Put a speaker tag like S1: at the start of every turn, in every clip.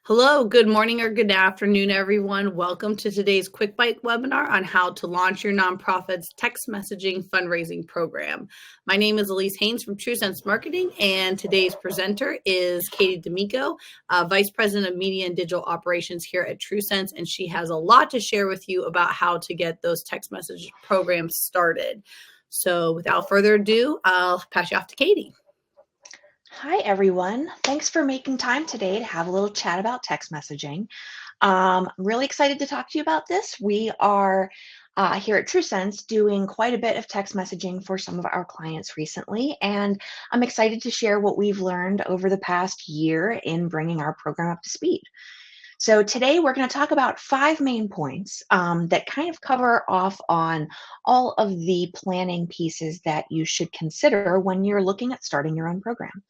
S1: Hello, good morning or good afternoon, everyone. Welcome to today's Quick Byte webinar on how to launch your nonprofit's text messaging fundraising program. My name is Elise Haynes from TrueSense Marketing, and today's presenter is Katie D'Amico, Vice President of Media and Digital Operations here at TrueSense, and she has a lot to share with you about how to get those text message programs started. So without further ado, I'll pass you off to Katie.
S2: Hi, everyone. Thanks for making time today to have a little chat about text messaging. I'm really excited to talk to you about this. We are here at TrueSense doing quite a bit of text messaging for some of our clients recently, and I'm excited to share what we've learned over the past year in bringing our program up to speed. So today we're going to talk about 5 main points that kind of cover off on all of the planning pieces that you should consider when you're looking at starting your own program.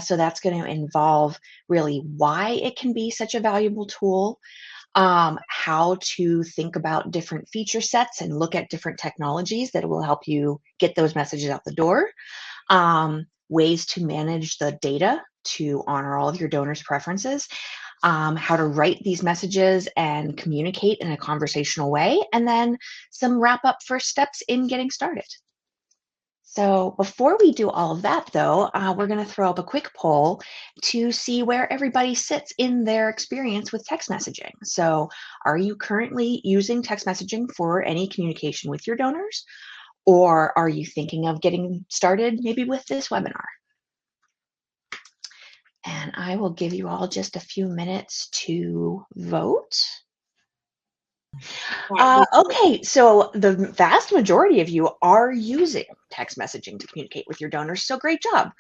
S2: So that's going to involve really why it can be such a valuable tool, how to think about different feature sets and look at different technologies that will help you get those messages out the door, ways to manage the data to honor all of your donors' preferences, how to write these messages and communicate in a conversational way, and then some wrap up first steps in getting started. So before we do all of that, though, we're going to throw up a quick poll to see where everybody sits in their experience with text messaging. So are you currently using text messaging for any communication with your donors? Or are you thinking of getting started maybe with this webinar? And I will give you all just a few minutes to vote. Okay, so the vast majority of you are using text messaging to communicate with your donors, so great job.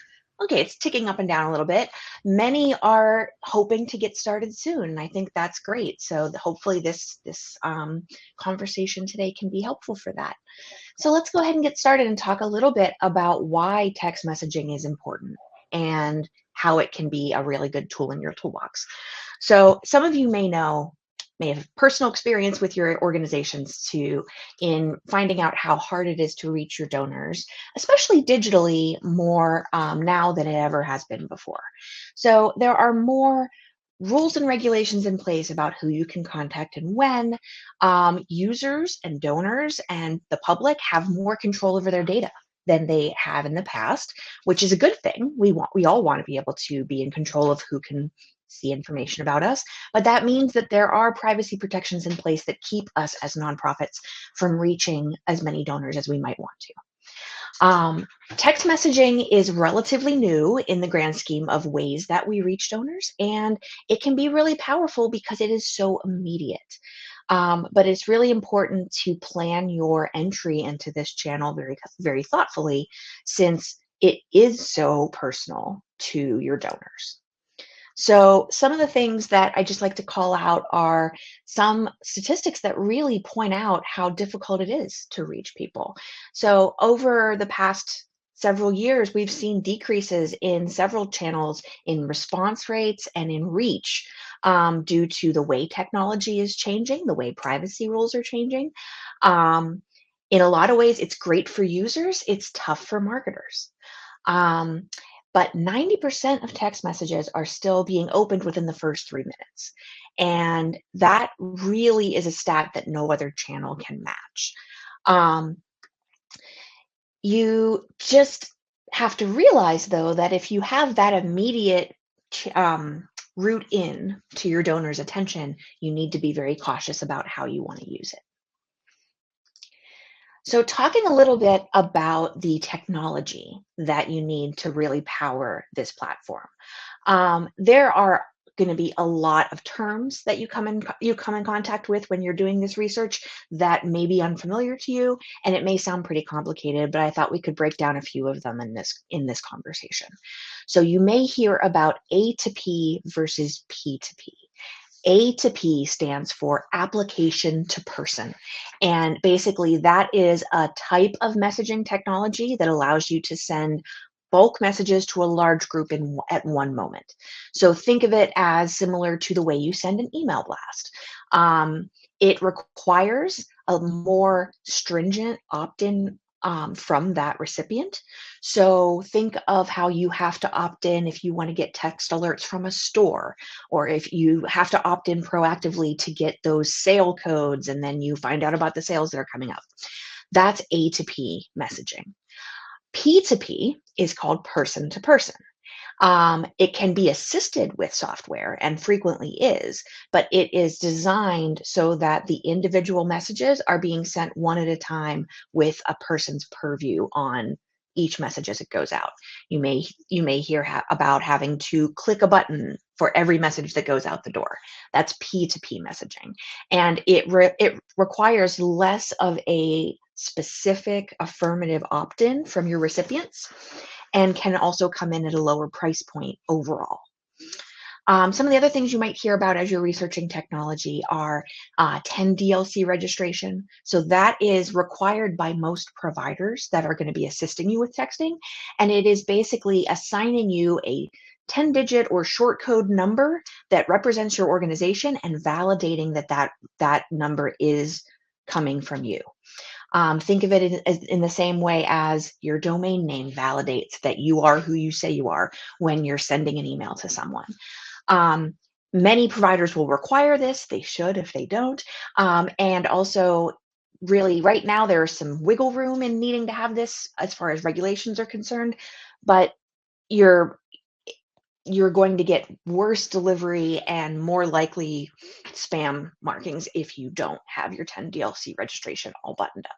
S2: Okay, it's ticking up and down a little bit. Many are hoping to get started soon, and I think that's great. So hopefully this conversation today can be helpful for that. So let's go ahead and get started and talk a little bit about why text messaging is important and how it can be a really good tool in your toolbox. So some of you may have personal experience with your organizations in finding out how hard it is to reach your donors, especially digitally, more now than it ever has been before. So there are more rules and regulations in place about who you can contact and when. Users and donors and the public have more control over their data than they have in the past, which is a good thing. We all want to be able to be in control of who can see information about us, but that means that there are privacy protections in place that keep us as nonprofits from reaching as many donors as we might want to. Text messaging is relatively new in the grand scheme of ways that we reach donors, and it can be really powerful because it is so immediate. But it's really important to plan your entry into this channel very, very thoughtfully, since it is so personal to your donors. So some of the things that I just like to call out are some statistics that really point out how difficult it is to reach people. So over the past several years, we've seen decreases in several channels in response rates and in reach due to the way technology is changing, the way privacy rules are changing. In a lot of ways, it's great for users. It's tough for marketers. But 90% of text messages are still being opened within the first 3 minutes. And that really is a stat that no other channel can match. You just have to realize, though, that if you have that immediate route in to your donor's attention, you need to be very cautious about how you want to use it. So talking a little bit about the technology that you need to really power this platform. There are going to be a lot of terms that you come in contact with when you're doing this research that may be unfamiliar to you, and it may sound pretty complicated, but I thought we could break down a few of them in this conversation. So you may hear about A to P versus P to P. A to P stands for application to person. And basically that is a type of messaging technology that allows you to send bulk messages to a large group at one moment. So think of it as similar to the way you send an email blast. It requires a more stringent opt-in from that recipient. So think of how you have to opt in if you want to get text alerts from a store, or if you have to opt in proactively to get those sale codes and then you find out about the sales that are coming up. That's A to P messaging. P to P is called person to person. It can be assisted with software and frequently is, but it is designed so that the individual messages are being sent one at a time with a person's purview on each message as it goes out. You may hear about having to click a button for every message that goes out the door. That's P2P messaging, and it requires less of a specific affirmative opt-in from your recipients, and can also come in at a lower price point overall. Some of the other things you might hear about as you're researching technology are 10DLC registration. So that is required by most providers that are going to be assisting you with texting. And it is basically assigning you a 10-digit or short code number that represents your organization and validating that number is coming from you. Think of it in the same way as your domain name validates that you are who you say you are when you're sending an email to someone. Many providers will require this. They should if they don't. And also, really, right now, there's some wiggle room in needing to have this as far as regulations are concerned, but you're going to get worse delivery and more likely spam markings if you don't have your 10DLC registration all buttoned up.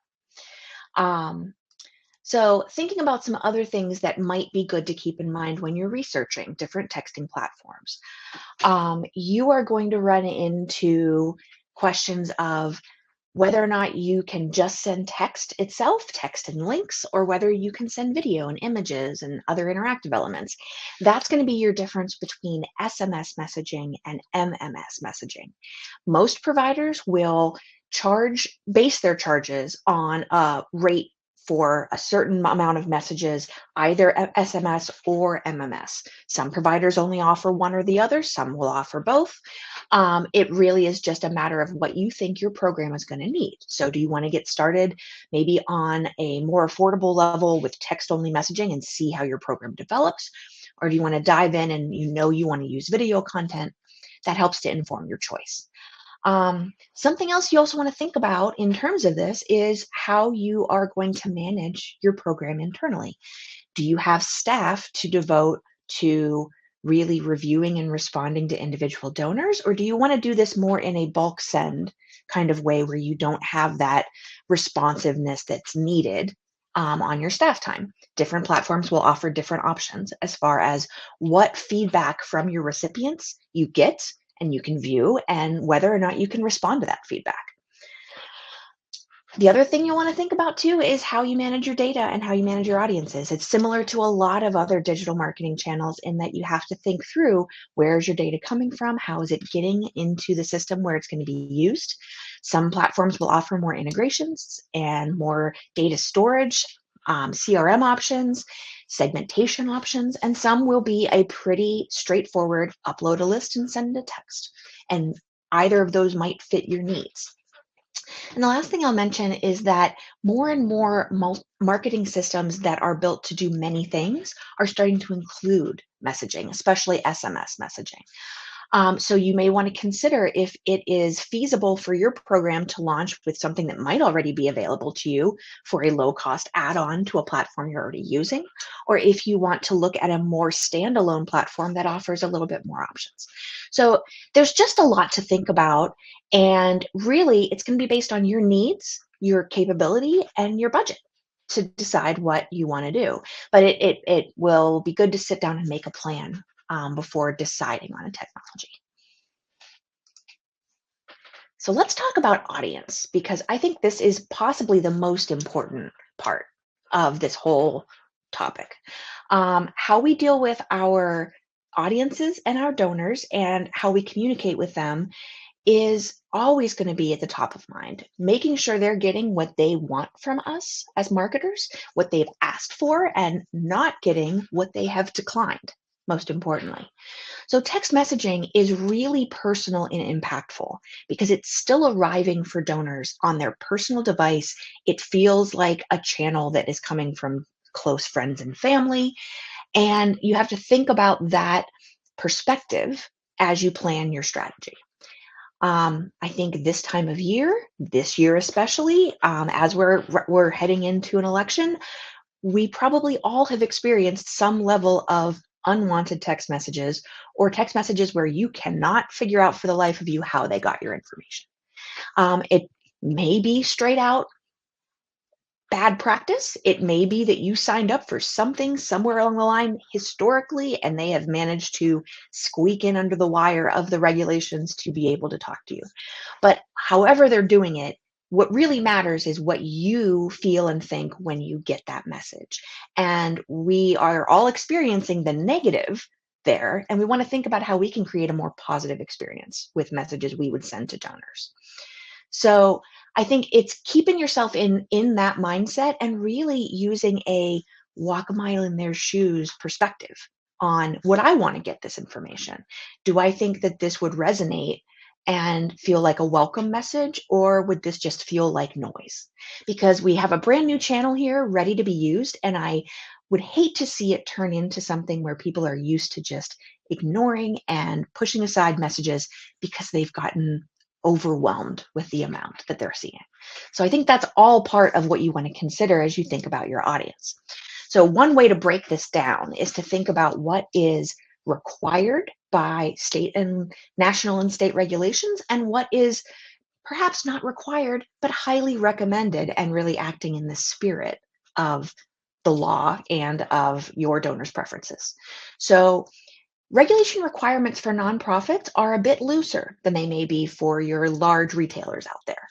S2: So thinking about some other things that might be good to keep in mind when you're researching different texting platforms. You are going to run into questions of whether or not you can just send text itself, text and links, or whether you can send video and images and other interactive elements. That's going to be your difference between SMS messaging and MMS messaging. Most providers will base their charges on a rate for a certain amount of messages, either SMS or MMS. Some providers only offer one or the other, some will offer both. It really is just a matter of what you think your program is going to need. So do you want to get started maybe on a more affordable level with text-only messaging and see how your program develops? Or do you want to dive in and you want to use video content? That helps to inform your choice. Something else you also want to think about in terms of this is how you are going to manage your program internally. Do you have staff to devote to really reviewing and responding to individual donors, or do you want to do this more in a bulk send kind of way where you don't have that responsiveness that's needed on your staff time? Different platforms will offer different options as far as what feedback from your recipients you get and you can view, and whether or not you can respond to that feedback. The other thing you want to think about too is how you manage your data and how you manage your audiences. It's similar to a lot of other digital marketing channels in that you have to think through, where is your data coming from? How is it getting into the system where it's going to be used? Some platforms will offer more integrations and more data storage, CRM options, segmentation options, and some will be a pretty straightforward upload a list and send a text. And either of those might fit your needs. And the last thing I'll mention is that more and more marketing systems that are built to do many things are starting to include messaging, especially SMS messaging. So you may want to consider if it is feasible for your program to launch with something that might already be available to you for a low-cost add-on to a platform you're already using, or if you want to look at a more standalone platform that offers a little bit more options. So there's just a lot to think about, and really it's going to be based on your needs, your capability, and your budget to decide what you want to do. But it will be good to sit down and make a plan before deciding on a technology. So let's talk about audience, because I think this is possibly the most important part of this whole topic. How we deal with our audiences and our donors and how we communicate with them is always going to be at the top of mind, making sure they're getting what they want from us as marketers, what they've asked for, and not getting what they have declined, most importantly. So text messaging is really personal and impactful because it's still arriving for donors on their personal device. It feels like a channel that is coming from close friends and family. And you have to think about that perspective as you plan your strategy. I think this time of year, this year especially, as we're heading into an election, we probably all have experienced some level of unwanted text messages or text messages where you cannot figure out for the life of you how they got your information. It may be straight out bad practice. It may be that you signed up for something somewhere along the line historically, and they have managed to squeak in under the wire of the regulations to be able to talk to you. But however they're doing it, what really matters is what you feel and think when you get that message. And we are all experiencing the negative there, and we want to think about how we can create a more positive experience with messages we would send to donors. So I think it's keeping yourself in that mindset and really using a walk a mile in their shoes perspective on, would I want to get this information? Do I think that this would resonate and feel like a welcome message, or would this just feel like noise? Because we have a brand new channel here ready to be used, and I would hate to see it turn into something where people are used to just ignoring and pushing aside messages because they've gotten overwhelmed with the amount that they're seeing. So I think that's all part of what you want to consider as you think about your audience. So one way to break this down is to think about what is required by state and national and state regulations and what is perhaps not required, but highly recommended and really acting in the spirit of the law and of your donors' preferences. So regulation requirements for nonprofits are a bit looser than they may be for your large retailers out there.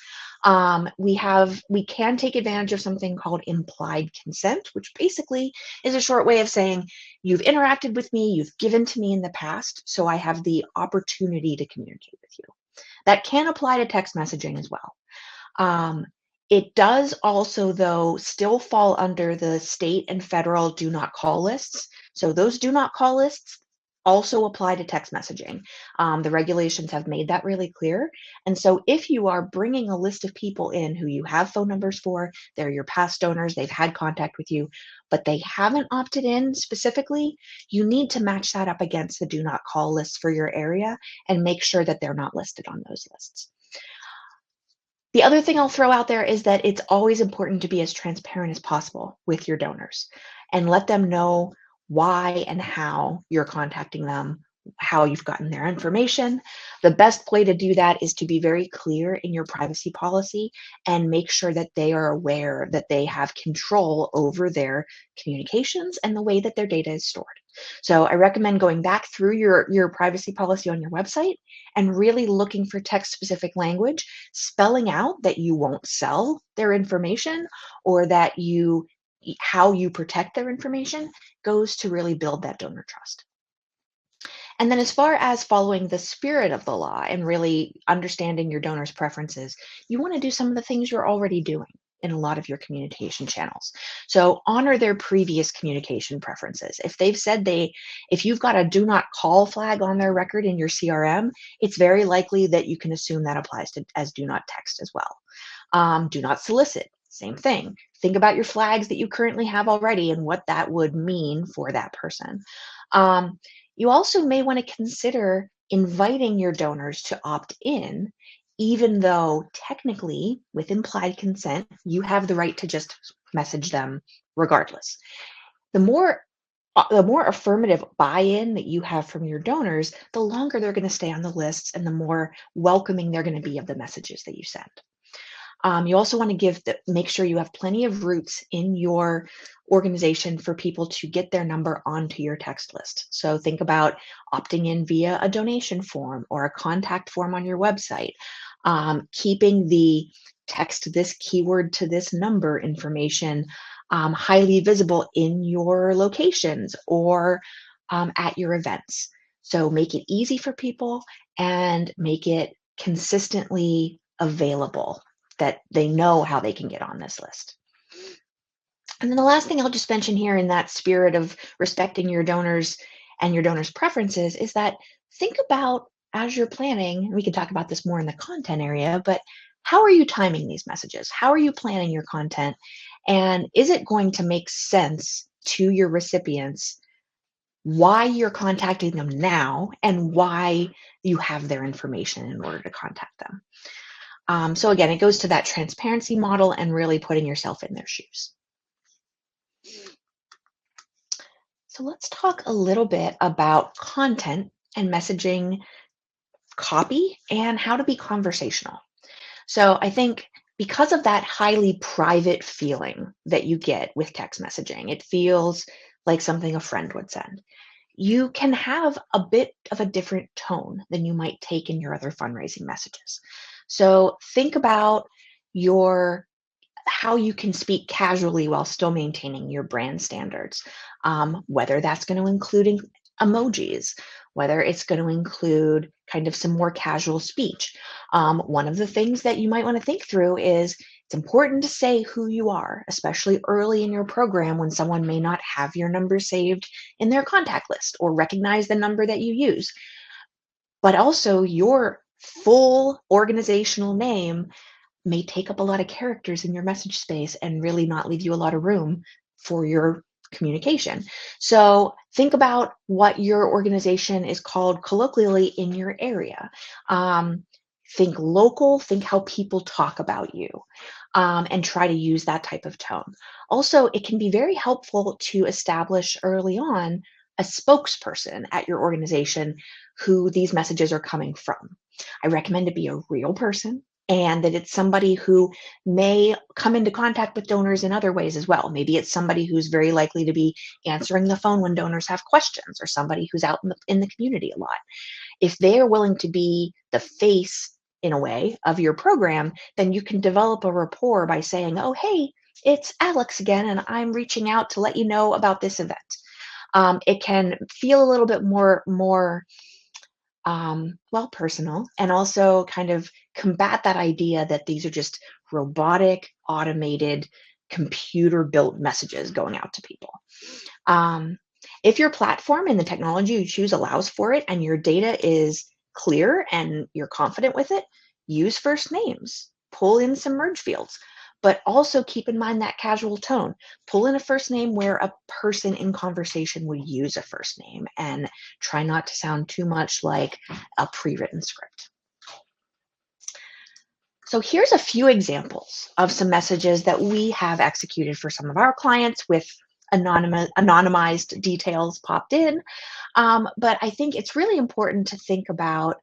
S2: We can take advantage of something called implied consent, which basically is a short way of saying you've interacted with me, you've given to me in the past, so I have the opportunity to communicate with you. That can apply to text messaging as well. It does also, though, still fall under the state and federal do not call lists. So those do not call lists also apply to text messaging. The regulations have made that really clear. And so if you are bringing a list of people in who you have phone numbers for, they're your past donors, they've had contact with you, but they haven't opted in specifically, you need to match that up against the do not call lists for your area and make sure that they're not listed on those lists. The other thing I'll throw out there is that it's always important to be as transparent as possible with your donors and let them know why and how you're contacting them, how you've gotten their information. The best way to do that is to be very clear in your privacy policy and make sure that they are aware that they have control over their communications and the way that their data is stored. So I recommend going back through your privacy policy on your website and really looking for text-specific language, spelling out that you won't sell their information or that how you protect their information goes to really build that donor trust. And then as far as following the spirit of the law and really understanding your donors' preferences, you want to do some of the things you're already doing in a lot of your communication channels. So honor their previous communication preferences. If they've said if you've got a do not call flag on their record in your CRM, it's very likely that you can assume that applies to as do not text as well. Do not solicit, same thing. Think about your flags that you currently have already and what that would mean for that person. You also may want to consider inviting your donors to opt in, even though technically, with implied consent, you have the right to just message them regardless. The more affirmative buy-in that you have from your donors, the longer they're going to stay on the lists and the more welcoming they're going to be of the messages that you send. You also want to make sure you have plenty of routes in your organization for people to get their number onto your text list. So think about opting in via a donation form or a contact form on your website, keeping the text this keyword to this number information highly visible in your locations or at your events. So make it easy for people and make it consistently available, that they know how they can get on this list. And then the last thing I'll just mention here, in that spirit of respecting your donors and your donors' preferences is that think about as you're planning, and we can talk about this more in the content area, but how are you timing these messages? How are you planning your content? And is it going to make sense to your recipients why you're contacting them now and why you have their information in order to contact them? So again, it goes to that transparency model and really putting yourself in their shoes. So let's talk a little bit about content and messaging copy and how to be conversational. So I think because of that highly private feeling that you get with text messaging, it feels like something a friend would send. You can have a bit of a different tone than you might take in your other fundraising messages. So think about your how you can speak casually while still maintaining your brand standards. Whether that's going to include emojis, whether it's going to include kind of some more casual speech. One of the things that you might want to think through is it's important to say who you are, especially early in your program when someone may not have your number saved in their contact list or recognize the number that you use. But also your full organizational name may take up a lot of characters in your message space and really not leave you a lot of room for your communication. So think about what your organization is called colloquially in your area. Think local, think how people talk about you, and try to use that type of tone. Also, it can be very helpful to establish early on a spokesperson at your organization who these messages are coming from. I recommend it be a real person and that it's somebody who may come into contact with donors in other ways as well. Maybe it's somebody who's very likely to be answering the phone when donors have questions, or somebody who's out in the community a lot. If they are willing to be the face, in a way, of your program, then you can develop a rapport by saying, oh, hey, it's Alex again, and I'm reaching out to let you know about this event. It can feel a little bit more personal, and also kind of combat that idea that these are just robotic, automated, computer-built messages going out to people. If your platform and the technology you choose allows for it and your data is clear and you're confident with it, use first names, pull in some merge fields, but also keep in mind that casual tone. Pull in a first name where a person in conversation would use a first name, and try not to sound too much like a pre-written script. So here's a few examples of some messages that we have executed for some of our clients with anonymized details popped in. But I think it's really important to think about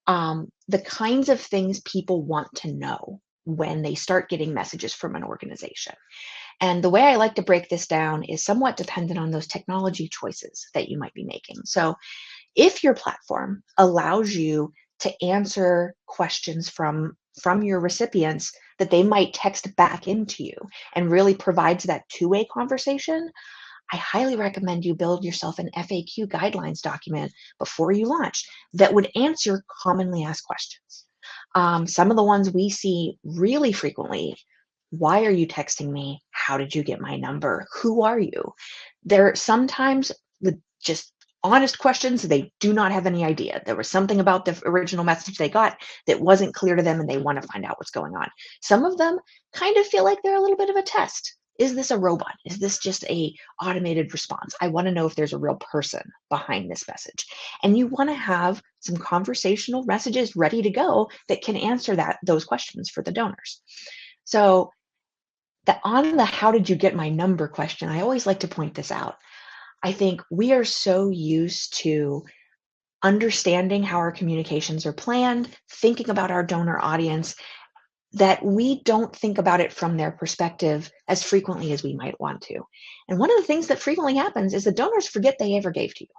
S2: the kinds of things people want to know when they start getting messages from an organization. And the way I like to break this down is somewhat dependent on those technology choices that you might be making. So if your platform allows you to answer questions from your recipients that they might text back into you and really provides that two-way conversation, I highly recommend you build yourself an FAQ guidelines document before you launch that would answer commonly asked questions. Some of the ones we see really frequently: why are you texting me? How did you get my number? Who are you? They're sometimes just honest questions. They do not have any idea. There was something about the original message they got that wasn't clear to them, and they want to find out what's going on. Some of them kind of feel like they're a little bit of a test. Is this a robot? Is this just a automated response? I want to know if there's a real person behind this message. And you want to have some conversational messages ready to go that can answer those questions for the donors. So on the how did you get my number question, I always like to point this out. I think we are so used to understanding how our communications are planned, thinking about our donor audience, that we don't think about it from their perspective as frequently as we might want to. And one of the things that frequently happens is the donors forget they ever gave to you,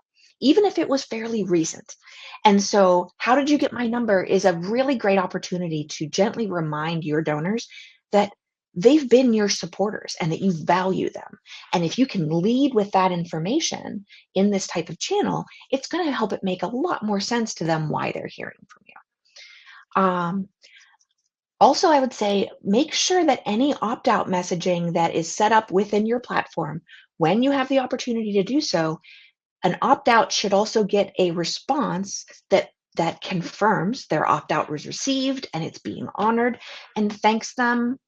S2: even if it was fairly recent. And so how did you get my number is a really great opportunity to gently remind your donors that they've been your supporters and that you value them. And if you can lead with that information in this type of channel, it's going to help it make a lot more sense to them why they're hearing from you. Also, I would say make sure that any opt-out messaging that is set up within your platform, when you have the opportunity to do so, An opt-out should also get a response that confirms their opt-out was received and it's being honored and thanks them,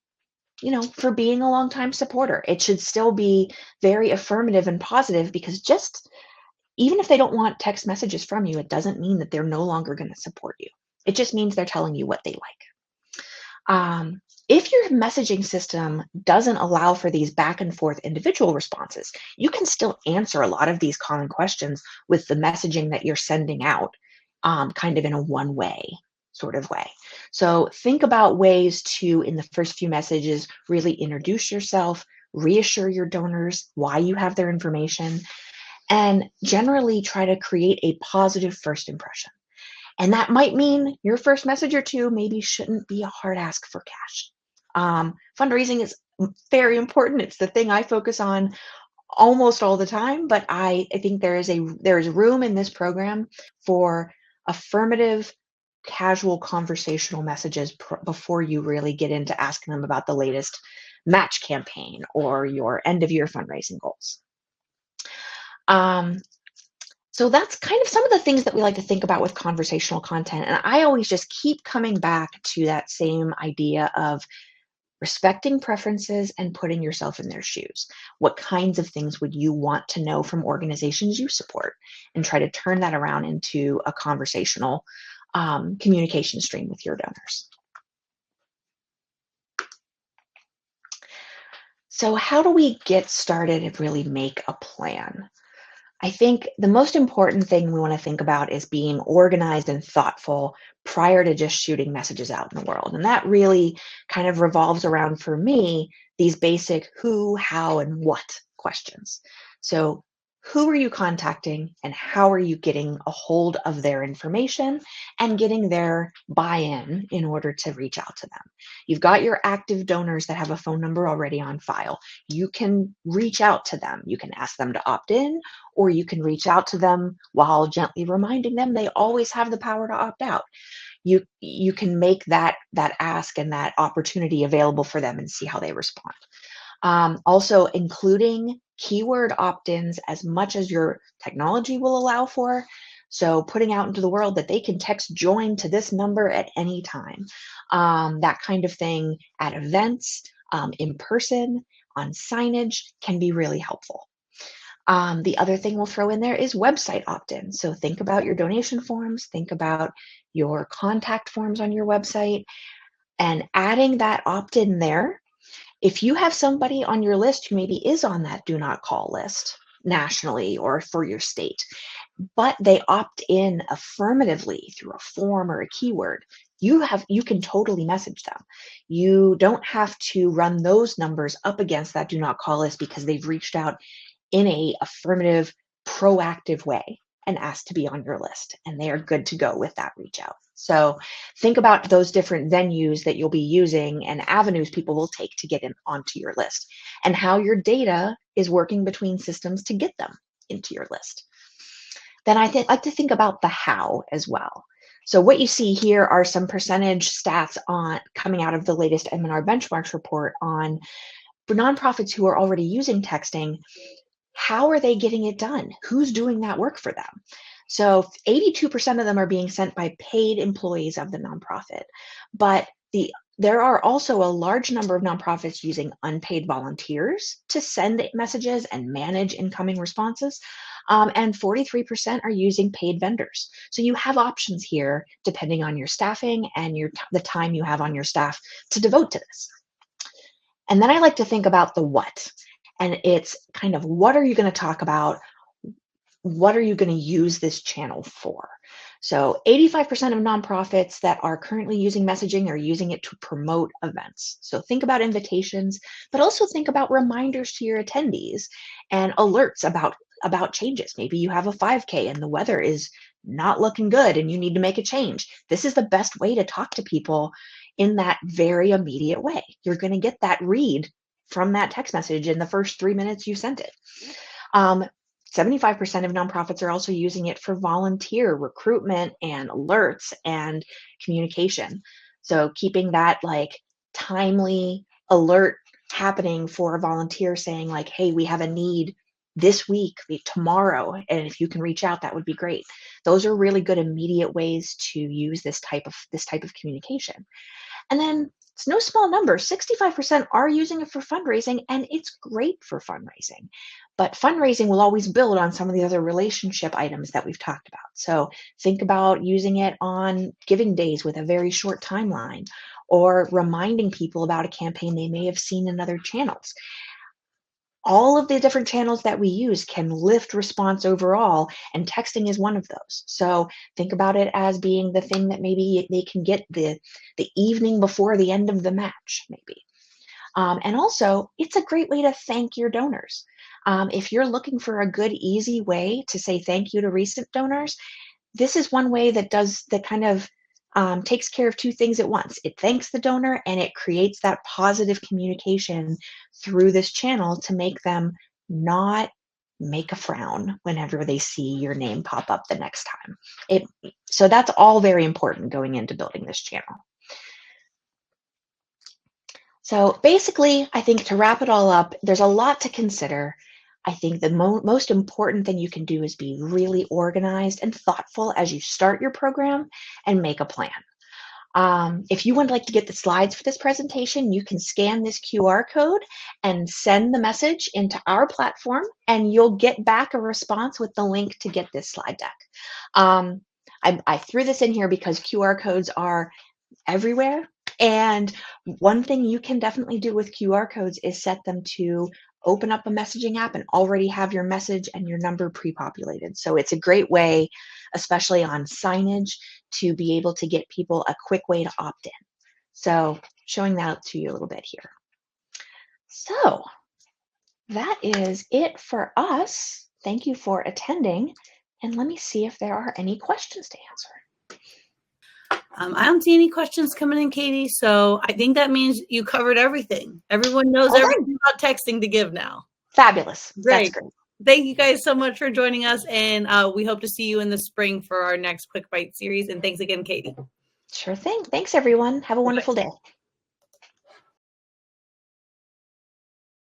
S2: for being a longtime supporter. It should still be very affirmative and positive, because just even if they don't want text messages from you, it doesn't mean that they're no longer going to support you. It just means they're telling you what they like. If your messaging system doesn't allow for these back and forth individual responses, you can still answer a lot of these common questions with the messaging that you're sending out, kind of in a one-way sort of way. So think about ways to, in the first few messages, really introduce yourself, reassure your donors why you have their information, and generally try to create a positive first impression. And that might mean your first message or two maybe shouldn't be a hard ask for cash. Fundraising is very important. It's the thing I focus on almost all the time, but I think there is room in this program for affirmative, casual conversational messages before you really get into asking them about the latest match campaign or your end of year fundraising goals. So that's kind of some of the things that we like to think about with conversational content. And I always just keep coming back to that same idea of respecting preferences and putting yourself in their shoes. What kinds of things would you want to know from organizations you support? And try to turn that around into a conversational communication stream with your donors. So how do we get started and really make a plan? I think the most important thing we want to think about is being organized and thoughtful prior to just shooting messages out in the world. And that really kind of revolves around, for me, these basic who, how, and what questions. So who are you contacting and how are you getting a hold of their information and getting their buy-in in order to reach out to them? You've got your active donors that have a phone number already on file. You can reach out to them. You can ask them to opt in, or you can reach out to them while gently reminding them they always have the power to opt out. You can make that ask and that opportunity available for them and see how they respond. Also, including keyword opt-ins as much as your technology will allow for. So putting out into the world that they can text join to this number at any time. That kind of thing at events, in person, on signage can be really helpful. The other thing we'll throw in there is website opt-in. So think about your donation forms, think about your contact forms on your website, and adding that opt-in there. If you have somebody on your list who maybe is on that do not call list nationally or for your state, but they opt in affirmatively through a form or a keyword, you can totally message them. You don't have to run those numbers up against that do not call list because they've reached out in a affirmative, proactive way and asked to be on your list, and they are good to go with that reach out. So think about those different venues that you'll be using and avenues people will take to get in onto your list, and how your data is working between systems to get them into your list. Then I like to think about the how as well. So what you see here are some percentage stats on coming out of the latest M&R benchmarks report on for nonprofits who are already using texting. How are they getting it done? Who's doing that work for them? So 82% of them are being sent by paid employees of the nonprofit, but there are also a large number of nonprofits using unpaid volunteers to send messages and manage incoming responses, and 43% are using paid vendors. So you have options here depending on your staffing and the time you have on your staff to devote to this. And then I like to think about the what. And it's kind of, what are you going to talk about? What are you going to use this channel for? So 85% of nonprofits that are currently using messaging are using it to promote events. So think about invitations, but also think about reminders to your attendees and alerts about changes. Maybe you have a 5K and the weather is not looking good and you need to make a change. This is the best way to talk to people in that very immediate way. You're going to get that read from that text message in the first 3 minutes you sent it. 75% of nonprofits are also using it for volunteer recruitment and alerts and communication. So keeping that timely alert happening for a volunteer saying hey, we have a need this week, tomorrow, and if you can reach out, that would be great. Those are really good immediate ways to use this type of communication. And then it's no small number. 65% are using it for fundraising, and it's great for fundraising. But fundraising will always build on some of the other relationship items that we've talked about. So think about using it on giving days with a very short timeline, or reminding people about a campaign they may have seen in other channels. All of the different channels that we use can lift response overall, and texting is one of those. So think about it as being the thing that maybe they can get the evening before the end of the match, maybe. And also, it's a great way to thank your donors. If you're looking for a good, easy way to say thank you to recent donors, this is one way that kind of takes care of two things at once. It thanks the donor, and it creates that positive communication through this channel to make them not make a frown whenever they see your name pop up the next time. So that's all very important going into building this channel. So basically, I think to wrap it all up, there's a lot to consider. I think the most important thing you can do is be really organized and thoughtful as you start your program and make a plan. If you would like to get the slides for this presentation, you can scan this QR code and send the message into our platform, and you'll get back a response with the link to get this slide deck. I threw this in here because QR codes are everywhere. And one thing you can definitely do with QR codes is set them to open up a messaging app and already have your message and your number pre-populated. So it's a great way, especially on signage, to be able to get people a quick way to opt in. So showing that to you a little bit here. So that is it for us. Thank you for attending. And let me see if there are any questions to answer.
S1: I don't see any questions coming in, Katie. So I think that means you covered everything. Everyone knows everything about texting to give now.
S2: Fabulous.
S1: Great.
S2: That's great.
S1: Thank you guys so much for joining us. And we hope to see you in the spring for our next Quick Bite series. And thanks again, Katie.
S2: Sure thing. Thanks, everyone. Have a wonderful day.